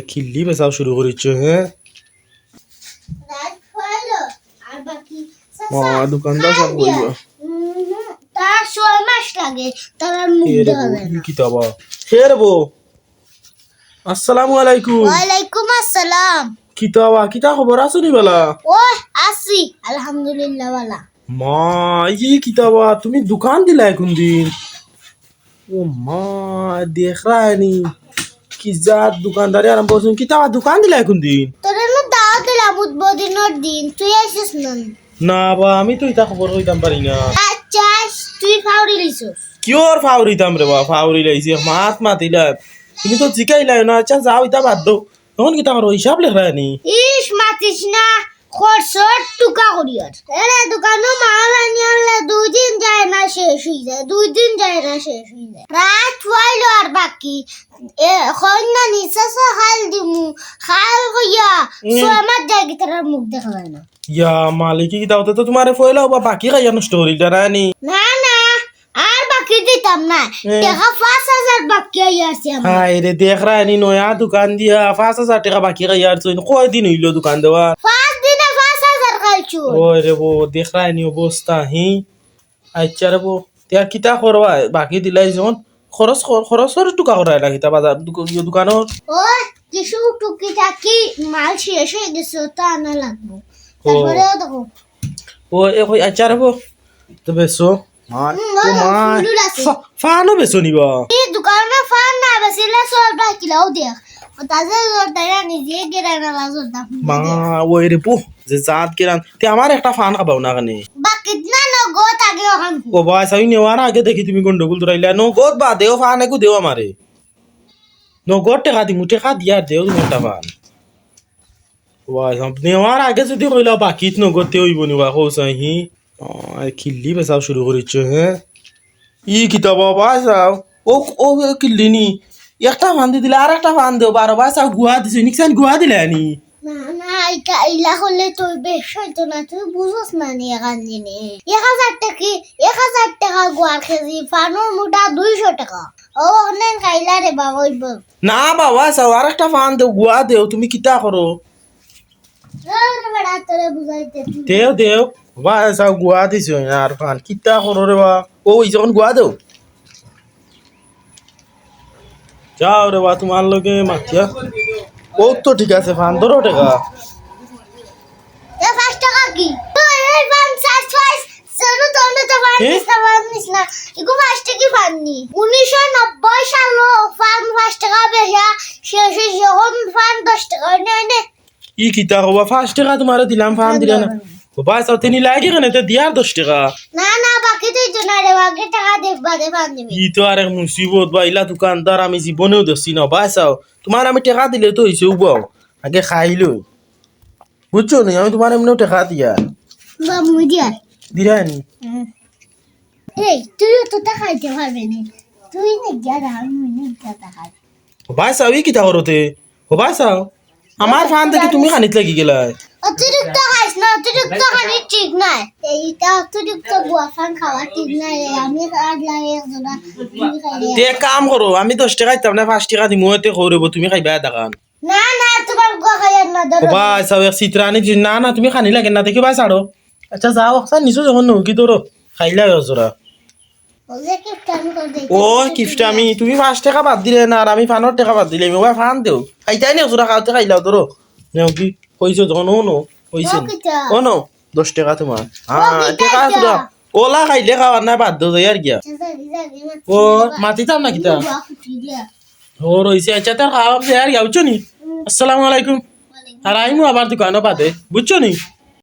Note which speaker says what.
Speaker 1: খিল্লি বেচাও শুরু করেছ হ্যাঁ দোকানদার সব বলবা
Speaker 2: তার 6 মাস লাগে তার মুখ দেওয়া যায় না।
Speaker 1: কিতাবা হে রে বো আসসালামু আলাইকুম।
Speaker 2: ওয়ালাইকুম আসসালাম।
Speaker 1: কিতাবা কিতা খবর আছো নি বালা?
Speaker 2: ও আছি আলহামদুলিল্লাহ বালা।
Speaker 1: মা কিতাবা তুমি দোকান দিলা কোন দিন? ও মা দেখ রানি কি জাত দোকানদারি আরম্ভ করছেন। কিতাবা দোকান দিলা কোন দিন?
Speaker 2: তোর না দাওয়াত দিলাম উদ্বোধনের দিন, তুই আসিস না?
Speaker 1: না বা আমি তো ইতা খবর হইতাম পারি না।
Speaker 2: আচ্ছা তুই ফাউরি লিছস?
Speaker 1: কিওর ফাউরিতাম রে বা ফাউরি লাইছি মাত মাতিলা তুমি তো জিকাইলাই না। আচ্ছা যাও ইতা বাদ দাও তখন কিতা আমার হিসাব লেখ রানি।
Speaker 2: ইস মাতিস না খরচর টুকা করিয়ার এরে দোকানো মাল আনি আনলে 2 দিন যায় না শেষ হয়ে যায়, 2 দিন যায় না শেষ হয়ে যায়। রাত হইলো আর বাকি খন্না নিচে খাল দিমু খাল কইয়া আমার জায়গা তার মুখ দেখা যায় না।
Speaker 1: ইয়া মালিকি কিতা হতে তো তোমারে ফয়লাও বা বাকি খাইয়া নষ্ট করিল রানি।
Speaker 2: না না আর বাকি দিতাম না, টাকা 5000 বাকি আছে আমার।
Speaker 1: হাই রে দেখ রানি নয়া দোকান দিয়া 5000 টাকা বাকি খাইয়া আর কয় দিন হইলো দোকান দেওয়া?
Speaker 2: 5 দিনে 5000 খাইছো।
Speaker 1: ওই রে বো দেখ রানি অবস্থা হি। আচ্ছা রে বো তিয়া কিতা করবা বাকি দিলাই যখন খরচ টুকা করাই না কিতা বাজার দোকানত?
Speaker 2: ও কিছু টুকি টাকি মাল শেষ হয়ে গেছে তা আনা লাগবো তারপরে দেখো।
Speaker 1: ও কই আচ্ছা রে বো তো বেসো ফানো বেসো নিবা?
Speaker 2: এই দোকানে ফান না বেশিলে সরবা কিলাও দেখ তাজে জোরদারা নিজে গেরা না লাজদাম
Speaker 1: মা ওই রে বো যে জাত কিরান তে আমার একটা ফান খাবাও না কানে
Speaker 2: বাকি না নগদ আগে ওখান
Speaker 1: ও ভাই সাই নেওয়ার আগে দেখি তুমি গন্ডগোল ধরাইলা নগদ বা দেও ফান একু দেও আমারে নগদ টাকা দিমু টাকা দিয়া দেও তুমি একটা ফান ওয়াই নেওয়ার আগে যদি কইলা বাকিত নগদ তে হইব নি বা কৌসাই হি খিল্লি বেচাও শুরু করেছ হ্যাঁ ই কিতাব বাসাও ও ও কিল্লি নি একটা ফান দি দিলে আর একটা ফান দেও 12 বাসাও গুয়া দিছ নিকসান গুয়া দিলা নি।
Speaker 2: না না ইলা হলে তুই বেশ হইতো না, তুই বুঝছ না নি এখান দিনে 1000 টাকা গোয়ার কেজি ফানোর মুটা 200 টাকা ও অনেক খাইলা রে বাবা হইব
Speaker 1: না বাবা সাও আর একটা ফান দেও গুয়া দেও তুমি কিতা করো
Speaker 2: রে বড়া তোরে বুঝাইতে
Speaker 1: দেও দেও বা সাও গুয়া দিছ আর ফান কিতা করো রে বা ও যখন গুয়া দেও যাও রে বা তোমার লগে মাতিয়া ও তো ঠিক আছে ফান ধরো টাকা
Speaker 2: এ 5 টাকা কি তুই এই 50 সরু তোনে তো পানিস না ইগো 5 টাকা পানি 1990 সালে ফান 5 টাকা বেয়া শেষ যখন ফান 10 টাকা নে
Speaker 1: ই কিতা হবা 5 টাকা তোমার দিলাম ফান দিলা না বাবা সাও তিনি লাগি কেন তে দিয়ার 10 টাকা
Speaker 2: না না বাকি তুই তো না রে বাকি টাকা দে বাদে ফান দিবি
Speaker 1: ই তো আর এক মুসিবত বা ইলা দোকানদার আমি জীবনেও দেখছি না বাসাও তোমার আমি টাকা দিলে তো হইছে উবাও আগে খাইলো বুঝছো না আমি তোমার এমনিও টাকা দিয়া
Speaker 2: বা মুদিয়া
Speaker 1: দিরানি
Speaker 2: এই তুই তো টাকা খাইতে পারবি না, তুই না গিয়া আমি না টাকা খাই
Speaker 1: বাসাও ই কিতা করতে ও বাসাও আমার ফান থেকে তুমি খানিত লাগি গেলা
Speaker 2: অতিরিক্ত খাইস না, অতিরিক্ত খানি ঠিক নাই এইটা অতিরিক্ত বুয়া ফান খাওয়া ঠিক নাই আমি আর লাগে একজনা তুমি খাইলে
Speaker 1: তে কাম করো আমি 10 টাকা দিতাম না 5 টাকা দিমু এতে করব তুমি খাইবা দেখান
Speaker 2: না না তোমার গো খাইয়ার না ধরো
Speaker 1: ও বাসাও এক সিত্রানি না না তুমি খানি লাগে না দেখি বাসাড়ো আচ্ছা যাও স্যার নিছো যখন নও কি ধরো খাইলা হজরা
Speaker 2: ওলে কি কাম কর দে
Speaker 1: ও কিফটা আমি তুমি 5 টাকা বাদ দিলে না আর আমি ফানোর টাকা বাদ দিলে মোবাইল ফান দেও খাইতাই না হজরা খাওতে খাইলাও ধরো নেও কি কইছো যখন নো কইছেন ও নো 10 টাকা তোমার হ্যাঁ টাকা হজরা ওলা খাইলে খাওয়ার না বাদ দাও যাই আর গিয়া ও মাতিতাম না কিতা ও রইছে আচ্ছা তার খাওয়া যাই আর গিয়া বুঝছো নি আসসালামু আলাইকুম আর আইমু আবার দোকানে বাদে বুঝছো নি।